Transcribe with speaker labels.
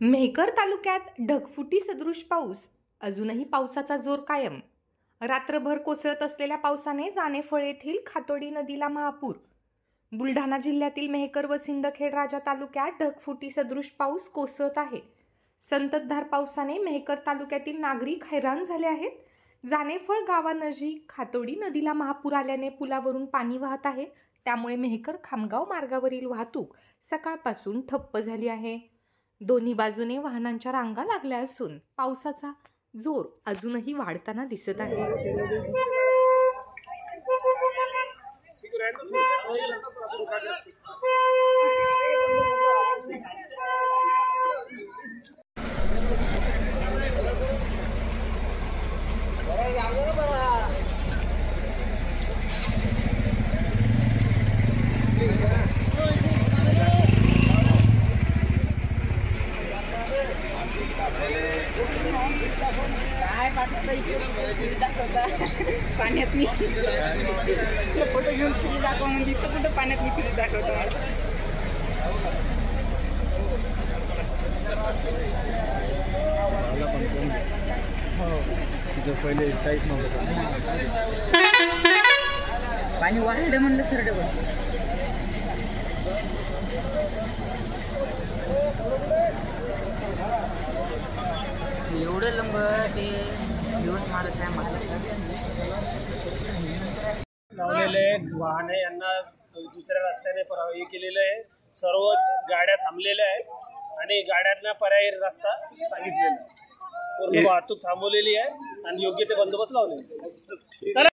Speaker 1: मेहकर तालुक्यात ढगफुटी सदृश पाऊस. अजूनही पावसाचा जोर कायम. रात्रभर कोसळत असलेल्या पावसाने जानेफळ येथील खातोडी नदीला महापूर. बुलढाणा जिल्ह्यातील मेहकर व सिंदखेड राजा तालुक्यात ढगफुटी सदृश पाऊस कोसळत आहे. संततधार पावसाने मेहकर तालुक्यातील नागरिक हैराण झाले आहेत. जानेफळ गावानजीक खातोडी नदीला महापूर आल्याने पुलावरून पाणी वाहत आहे. त्यामुळे मेहकर खामगाव मार्गावरील वाहतूक सकाळपासून ठप्प झाली आहे. दोन्ही बाजूने वाहनांच्या रांगा लागल्या असून पावसाचा जोर अजूनही वाढताना दिसत आहे.
Speaker 2: पाण्यात फोटो घेऊन फिरी दाखवा म्हणजे इथं कुठं पाण्यात मी फिरी दाखवतो.
Speaker 3: पहिले काहीच नव्हतं,
Speaker 2: पाणी वाढलं म्हणलं सर डबल. एवढं लंब ते दिवस मारत नाही
Speaker 4: लावलेले वाहन यांना दुसऱ्या रस्त्याने हे केलेलं आहे. सर्व गाड्या थांबलेल्या आहेत आणि गाड्यांना पर्यायी रस्ता सांगितलेला आहे. पूर्ण वाहतूक थांबवलेली आहे आणि योग्य ते बंदोबस्त लावलेला आहे.